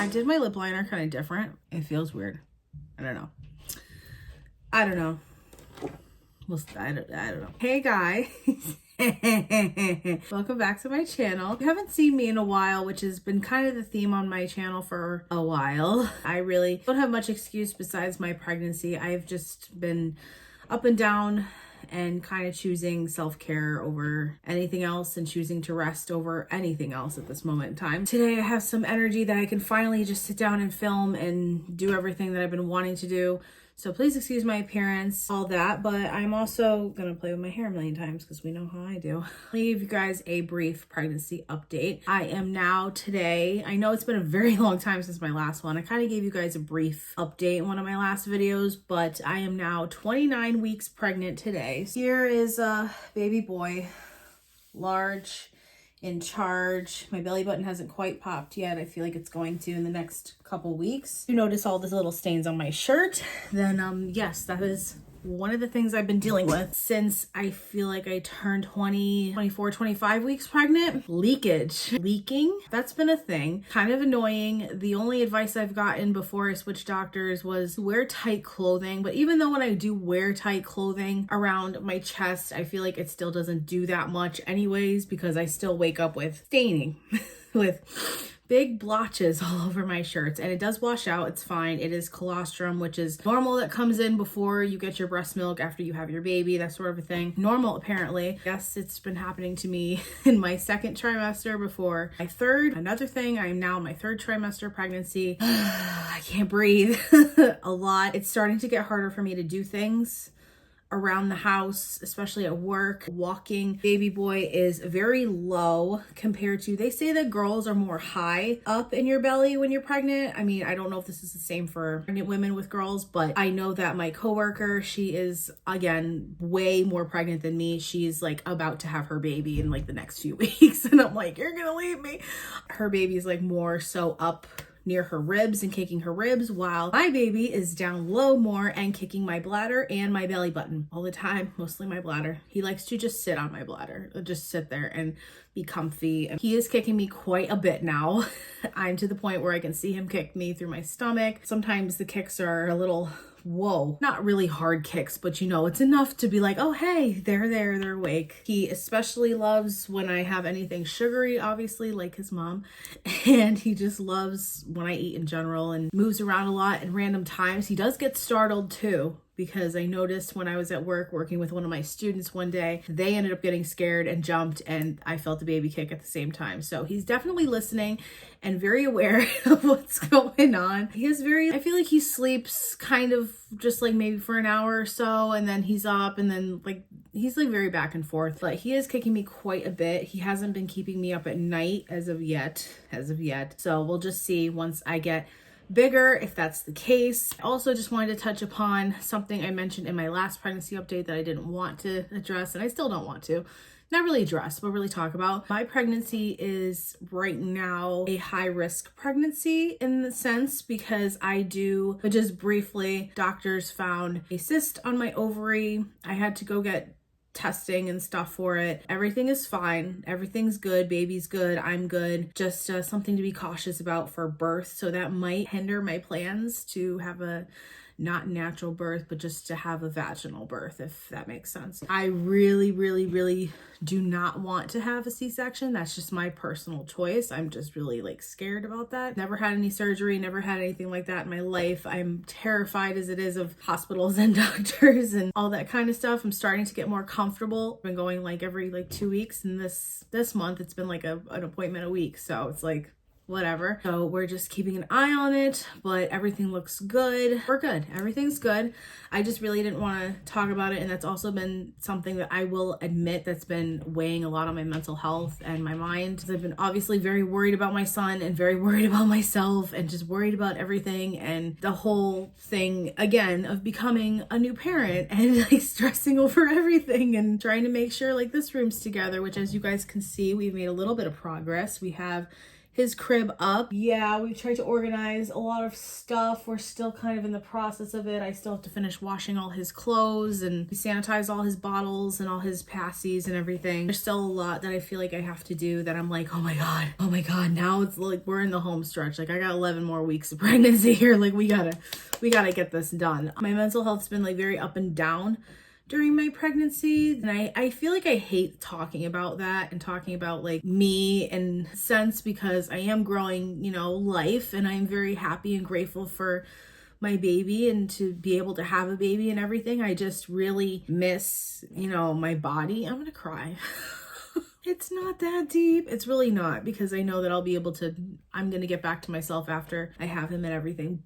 I did my lip liner kind of different. It feels weird. I don't know. I don't know. Well, I don't know. Hey guys. Welcome back to my channel. If you haven't seen me in a while, which has been kind of the theme on my channel for a while, I really don't have much excuse besides my pregnancy. I've just been up and down and kind of choosing self-care over anything else and choosing to rest over anything else at this moment in time. Today I have some energy that I can finally just sit down and film and do everything that I've been wanting to do. So please excuse my appearance, all that, but I'm also gonna play with my hair a million times because we know how I do. I'll give you guys a brief pregnancy update. I am now today, I know it's been a very long time since my last one. I kind of gave you guys a brief update in one of my last videos, but I am now 29 weeks pregnant today. Here is a baby boy, large, in charge. My belly button hasn't quite popped yet. I feel like it's going to in the next couple weeks. You notice all these little stains on my shirt, then yes, that is one of the things I've been dealing with since I feel like I turned 24, 25 weeks pregnant. Leakage. Leaking, that's been a thing. Kind of annoying. The only advice I've gotten before I switched doctors was wear tight clothing. But even though when I do wear tight clothing around my chest, I feel like it still doesn't do that much anyways, because I still wake up with staining, with big blotches all over my shirts, and it does wash out. It's fine. It is colostrum, which is normal, that comes in before you get your breast milk, after you have your baby, that sort of a thing. Normal, apparently. Yes, it's been happening to me in my second trimester before my third. Another thing, I am now in my third trimester pregnancy. I can't breathe a lot. It's starting to get harder for me to do things around the house, especially at work. Walking. Baby boy is very low compared to, they say that girls are more high up in your belly when you're pregnant. I mean, I don't know if this is the same for pregnant women with girls, but I know that my coworker, she is, again, way more pregnant than me. She's like about to have her baby in like the next few weeks. And I'm like, you're gonna leave me. Her baby is like more so up near her ribs and kicking her ribs, while my baby is down low more and kicking my bladder and my belly button all the time, mostly my bladder. He likes to just sit on my bladder, just sit there and be comfy. He is kicking me quite a bit now. I'm to the point where I can see him kick me through my stomach. Sometimes the kicks are a little, whoa, not really hard kicks, but you know, it's enough to be like, oh, hey, they're awake. He especially loves when I have anything sugary, obviously, like his mom. And he just loves when I eat in general and moves around a lot at random times. He does get startled too, because I noticed when I was at work working with one of my students one day, they ended up getting scared and jumped, and I felt the baby kick at the same time. So he's definitely listening and very aware of what's going on. He is very, I feel like he sleeps kind of just like maybe for an hour or so, and then he's up, and then like he's like very back and forth, but he is kicking me quite a bit. He hasn't been keeping me up at night as of yet. So we'll just see once I get bigger if that's the case. I also just wanted to touch upon something I mentioned in my last pregnancy update that I didn't want to address, and I still don't want to. Not really address, but really talk about. My pregnancy is right now a high-risk pregnancy in the sense because but just briefly, doctors found a cyst on my ovary. I had to go get testing and stuff for it. Everything is fine. Everything's good. Baby's good. I'm good. Just something to be cautious about for birth. So that might hinder my plans to have a not natural birth, but just to have a vaginal birth, if that makes sense. I really, really, really do not want to have a C-section. That's just my personal choice. I'm just really like scared about that. Never had any surgery, never had anything like that in my life. I'm terrified as it is of hospitals and doctors and all that kind of stuff. I'm starting to get more comfortable. I've been going like every 2 weeks, and this month it's been like an appointment a week. So it's like, whatever. So we're just keeping an eye on it, but everything looks good. We're good. Everything's good. I just really didn't want to talk about it. And that's also been something that I will admit that's been weighing a lot on my mental health and my mind. I've been obviously very worried about my son and very worried about myself and just worried about everything. And the whole thing, again, of becoming a new parent and like stressing over everything and trying to make sure like this room's together, which as you guys can see, we've made a little bit of progress. We have his crib up. Yeah, we've tried to organize a lot of stuff. We're still kind of in the process of it. I still have to finish washing all his clothes and sanitize all his bottles and all his passies and everything. There's still a lot that I feel like I have to do that I'm like, oh my God, now it's like we're in the home stretch. Like I got 11 more weeks of pregnancy here. Like we gotta get this done. My mental health's been like very up and down during my pregnancy, and I feel like I hate talking about that and talking about like me in a sense, because I am growing, you know, life, and I'm very happy and grateful for my baby and to be able to have a baby and everything. I just really miss, you know, my body. I'm gonna cry. It's not that deep. It's really not, because I know that I'm going to get back to myself after I have him and everything.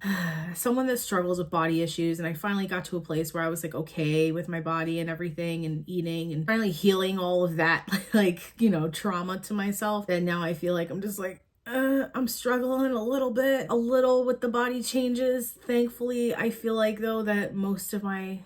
Someone that struggles with body issues, and I finally got to a place where I was like okay with my body and everything and eating and finally healing all of that, like, you know, trauma to myself. And now I feel like I'm just like, I'm struggling a little with the body changes. Thankfully, I feel like though that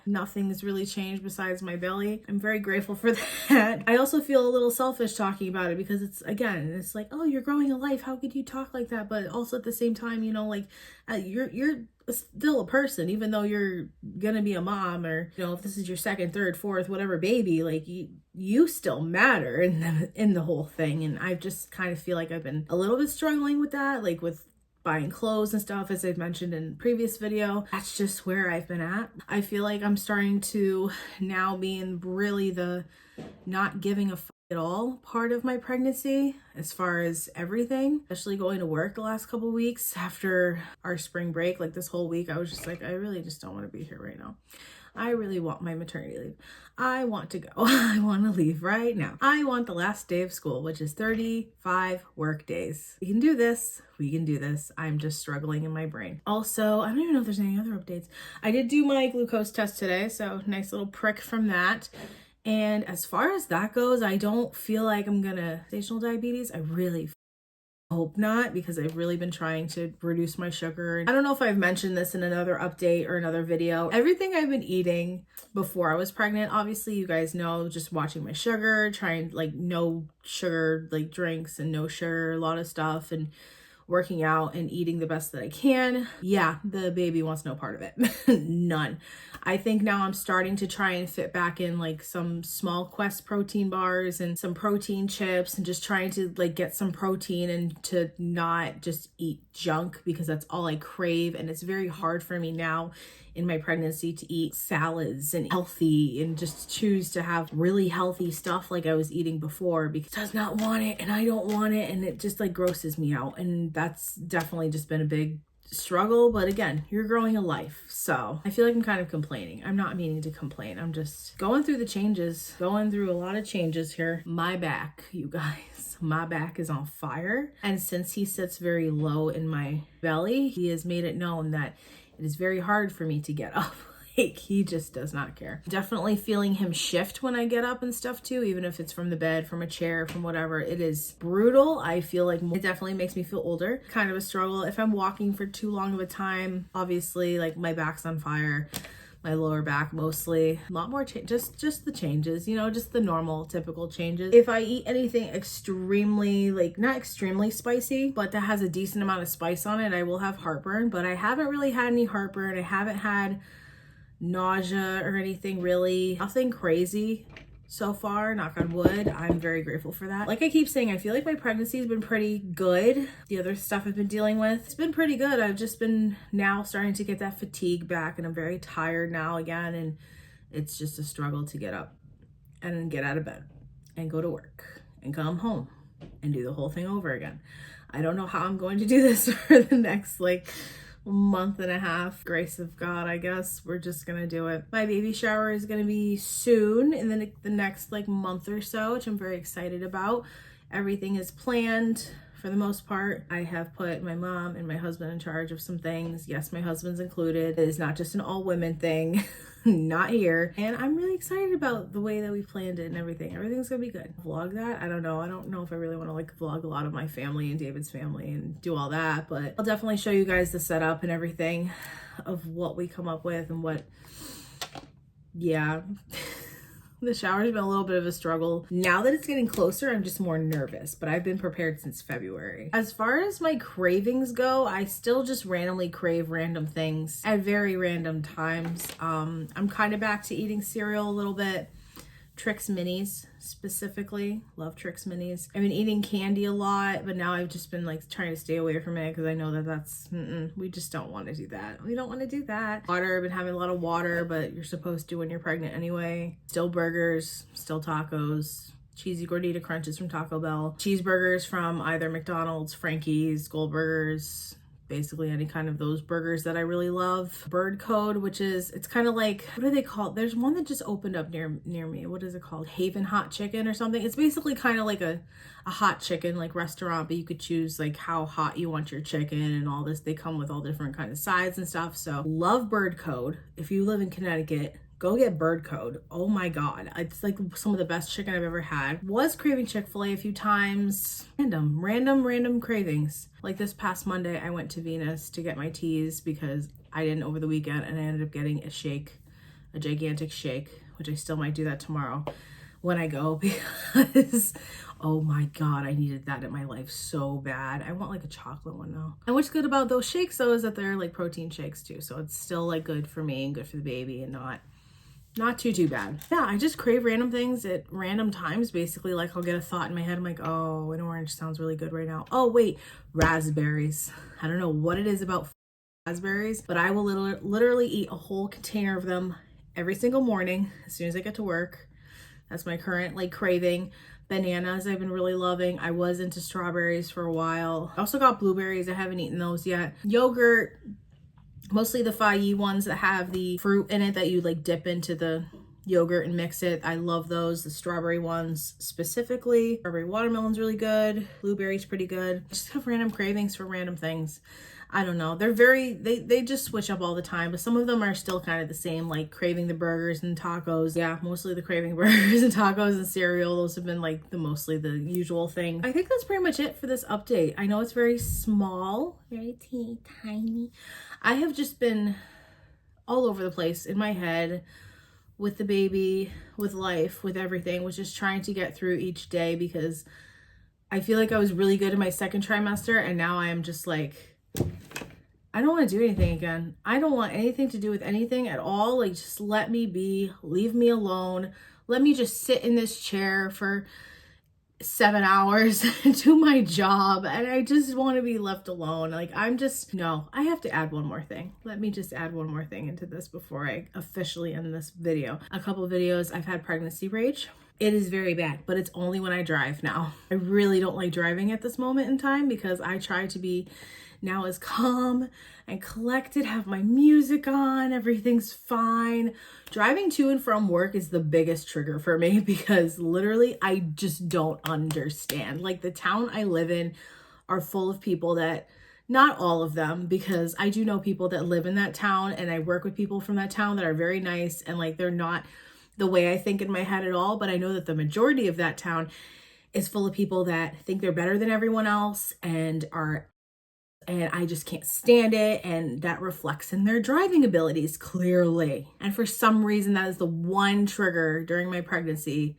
nothing's really changed besides my belly. I'm very grateful for that. I also feel a little selfish talking about it, because it's like, oh, you're growing a life. How could you talk like that? But also at the same time, you know, like you're still a person, even though you're gonna be a mom, or, you know, if this is your second, third, fourth, whatever baby, like you still matter in the whole thing. And I just kind of feel like I've been a little bit struggling with that, like with buying clothes and stuff, as I've mentioned in previous video. That's just where I've been at. I feel like I'm starting to now be in really the not giving a at all part of my pregnancy, as far as everything, especially going to work the last couple weeks after our spring break. Like this whole week I was just like, I really just don't want to be here right now. I really want my maternity leave. I want to go. I want to leave right now. I want the last day of school, which is 35 work days. We can do this. We can do this. I'm just struggling in my brain. Also, I don't even know if there's any other updates. I did do my glucose test today, so nice little prick from that. And as far as that goes, I don't feel like I'm gonna gestational diabetes. I really hope not, because I've really been trying to reduce my sugar. I don't know if I've mentioned this in another update or another video. Everything I've been eating before I was pregnant, obviously you guys know, just watching my sugar, trying like no sugar like drinks and no sugar, a lot of stuff, and working out and eating the best that I can. Yeah, the baby wants no part of it. None. I think now I'm starting to try and fit back in like some Small Quest protein bars and some protein chips, and just trying to like get some protein and to not just eat junk, because that's all I crave. And it's very hard for me now in my pregnancy to eat salads and healthy and just choose to have really healthy stuff like I was eating before, because it does not want it and I don't want it, and it just like grosses me out. And that's definitely just been a big struggle. But again, you're growing a life, so I feel like I'm kind of complaining. I'm not meaning to complain. I'm just going through the changes, going through a lot of changes here. My back, you guys, my back is on fire. And since he sits very low in my belly, he has made it known that it is very hard for me to get up. Like, he just does not care. Definitely feeling him shift when I get up and stuff too, even if it's from the bed, from a chair, from whatever. It is brutal. I feel like it definitely makes me feel older. Kind of a struggle. If I'm walking for too long of a time, obviously like my back's on fire. My lower back mostly. A lot more just the changes, you know, just the normal typical changes. If I eat anything extremely, like not extremely spicy, but that has a decent amount of spice on it, I will have heartburn. But I haven't really had any heartburn. I haven't had nausea or anything really. Nothing crazy so far, knock on wood. I'm very grateful for that. Like I keep saying, I feel like my pregnancy has been pretty good. The other stuff I've been dealing with, it's been pretty good. I've just been now starting to get that fatigue back, and I'm very tired now again, and it's just a struggle to get up and get out of bed and go to work and come home and do the whole thing over again. I don't know how I'm going to do this for the next like month and a half. Grace of God, I guess. We're just gonna do it. My baby shower is gonna be soon in the next like month or so, which I'm very excited about. Everything is planned for the most part. I have put my mom and my husband in charge of some things. Yes, my husband's included. It is not just an all women thing. Not here. And I'm really excited about the way that we planned it and everything. Everything's gonna be good. Vlog that? I don't know. I don't know if I really want to like vlog a lot of my family and David's family and do all that, but I'll definitely show you guys the setup and everything of what we come up with and what, yeah. The shower's been a little bit of a struggle. Now that it's getting closer, I'm just more nervous, but I've been prepared since February. As far as my cravings go, I still just randomly crave random things at very random times. I'm kind of back to eating cereal a little bit. Trix Minis specifically. Love Trix Minis. I've been eating candy a lot, but now I've just been like trying to stay away from it because I know that that's, we just don't want to do that. We don't want to do that. Water, I've been having a lot of water, but you're supposed to when you're pregnant anyway. Still burgers, still tacos. Cheesy gordita crunches from Taco Bell. Cheeseburgers from either McDonald's, Frankie's, Goldburgers. Basically any kind of those burgers that I really love. Bird Code, which is, it's kind of like, what do they call it? There's one that just opened up near me. What is it called? Haven Hot Chicken or something. It's basically kind of like a hot chicken like restaurant, but you could choose like how hot you want your chicken and all this. They come with all different kind of sides and stuff. So love Bird Code. If you live in Connecticut, go get Bird Code. Oh my God. It's like some of the best chicken I've ever had. Was craving Chick-fil-A a few times. Random cravings. Like this past Monday, I went to Venus to get my teas because I didn't over the weekend, and I ended up getting a shake, a gigantic shake, which I still might do that tomorrow when I go because, oh my God, I needed that in my life so bad. I want like a chocolate one now. And what's good about those shakes though is that they're like protein shakes too. So it's still like good for me and good for the baby and not too bad. Yeah, I just crave random things at random times. Basically, like I'll get a thought in my head. I'm like, oh, an orange sounds really good right now. Oh wait, raspberries. I don't know what it is about raspberries, but I will literally eat a whole container of them every single morning as soon as I get to work. That's my current like craving. Bananas I've been really loving. I was into strawberries for a while. I also got blueberries. I haven't eaten those yet. Yogurt. Mostly the Fai ones that have the fruit in it that you like dip into the yogurt and mix it. I love those. The strawberry ones specifically. Strawberry watermelon's really good. Blueberry's pretty good. I just have random cravings for random things. I don't know. They're they just switch up all the time, but some of them are still kind of the same, like craving the burgers and tacos. Yeah, mostly the craving burgers and tacos and cereal. Those have been like mostly the usual thing. I think that's pretty much it for this update. I know it's very small, very teeny tiny. I have just been all over the place in my head with the baby, with life, with everything, was just trying to get through each day because I feel like I was really good in my second trimester and now I am just like, I don't want to do anything again. I don't want anything to do with anything at all. Like, just let me be, leave me alone. Let me just sit in this chair for 7 hours and do my job. And I just want to be left alone. Like, no, I have to add one more thing. Let me just add one more thing into this before I officially end this video. A couple of videos, I've had pregnancy rage. It is very bad, but it's only when I drive now. I really don't like driving at this moment in time because I try to be now as calm and collected, have my music on, everything's fine. Driving to and from work is the biggest trigger for me because literally I just don't understand. Like, the town I live in are full of people that, not all of them, because I do know people that live in that town and I work with people from that town that are very nice and like they're not the way I think in my head at all, but I know that the majority of that town is full of people that think they're better than everyone else and I just can't stand it, and that reflects in their driving abilities clearly. And for some reason that is the one trigger during my pregnancy,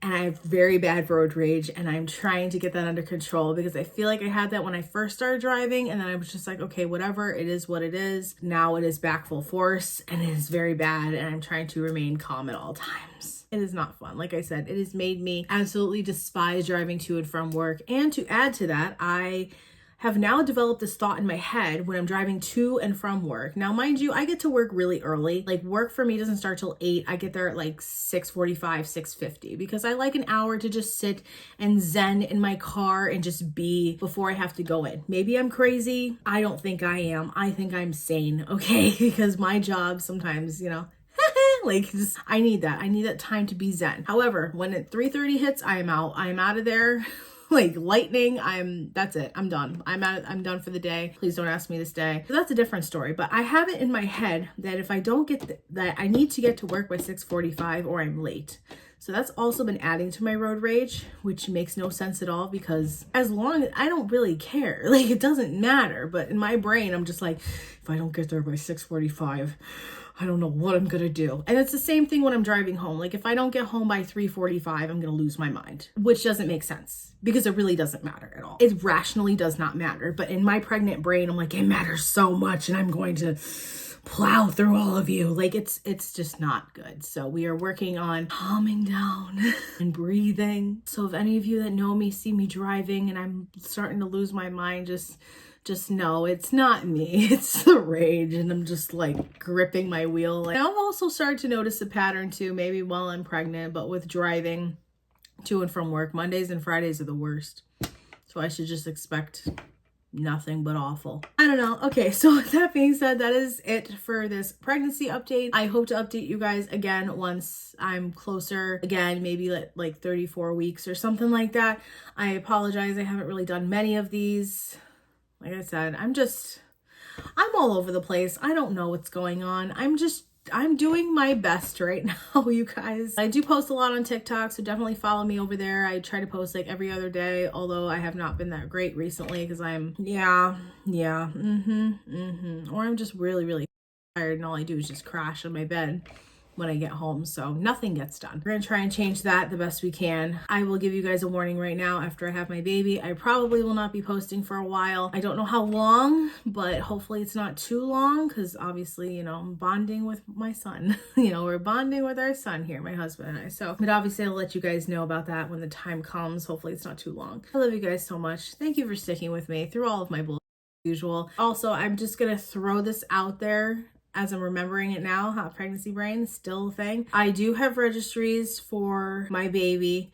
and I have very bad road rage and I'm trying to get that under control because I feel like I had that when I first started driving and then I was just like, okay, whatever, it is what it is. Now it is back full force and it is very bad and I'm trying to remain calm at all times. It is not fun. Like I said, it has made me absolutely despise driving to and from work. And to add to that, I have now developed this thought in my head when I'm driving to and from work. Now, mind you, I get to work really early. Like, work for me doesn't start till 8. I get there at like 6:45, 6:50 because I like an hour to just sit and zen in my car and just be before I have to go in. Maybe I'm crazy. I don't think I am. I think I'm sane, okay? Because my job sometimes, like, just, I need that time to be zen. However, when at 3:30 hits, I am out of there. Like lightning, that's it. I'm done. I'm done for the day. Please don't ask me to stay. So that's a different story. But I have it in my head that if I don't get that, I need to get to work by 6:45 or I'm late. So that's also been adding to my road rage, which makes no sense at all because as long as I don't really care, like it doesn't matter. But in my brain, I'm just like, if I don't get there by 6:45, I don't know what I'm gonna do. And it's the same thing when I'm driving home. Like if I don't get home by 3:45, I'm gonna lose my mind, which doesn't make sense because it really doesn't matter at all. It rationally does not matter. But in my pregnant brain, I'm like, it matters so much and I'm going to plow through all of you. Like it's just not good. So we are working on calming down and breathing. So if any of you that know me see me driving and I'm starting to lose my mind, just know it's not me, it's the rage, and I'm just like gripping my wheel. And I've also started to notice a pattern too, maybe while I'm pregnant, but with driving to and from work, Mondays and Fridays are the worst. So I should just expect nothing but awful. I don't know. Okay, so with that being said, that is it for this pregnancy update. I hope to update you guys again once I'm closer, again, maybe like 34 weeks or something like that. I apologize, I haven't really done many of these. Like I said, I'm all over the place. I don't know what's going on. I'm doing my best right now, you guys. I do post a lot on TikTok, so definitely follow me over there. I try to post like every other day, although I have not been that great recently because or I'm just really, really tired and all I do is just crash on my bed when I get home, so nothing gets done. We're gonna try and change that the best we can. I will give you guys a warning right now. After I have my baby, I probably will not be posting for a while. I don't know how long, but hopefully it's not too long because obviously, you know, I'm bonding with my son. You know, we're bonding with our son here, my husband and I. So, but obviously I'll let you guys know about that when the time comes. Hopefully it's not too long. I love you guys so much. Thank you for sticking with me through all of my bullshit as usual. Also, I'm just gonna throw this out there as I'm remembering it now, hot pregnancy brain, still a thing. I do have registries for my baby.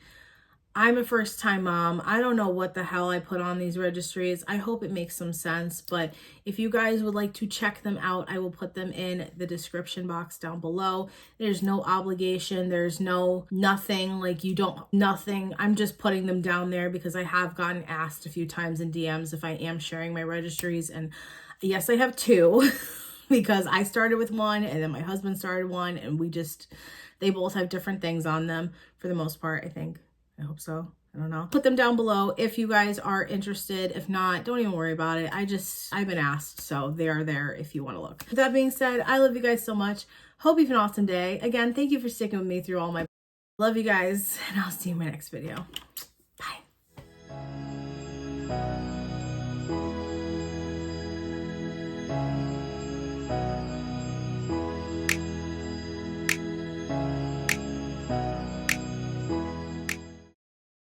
I'm a first-time mom. I don't know what the hell I put on these registries. I hope it makes some sense, but if you guys would like to check them out, I will put them in the description box down below. There's no obligation. There's nothing, like nothing. I'm just putting them down there because I have gotten asked a few times in DMs if I am sharing my registries, and yes, I have two. Because I started with one and then my husband started one, and they both have different things on them for the most part, I think. I hope so. I don't know. Put them down below if you guys are interested. If not, don't even worry about it. I've been asked, so they are there if you want to look. With that being said, I love you guys so much. Hope you have an awesome day. Again, thank you for sticking with me through all my... Love you guys, and I'll see you in my next video. Bye.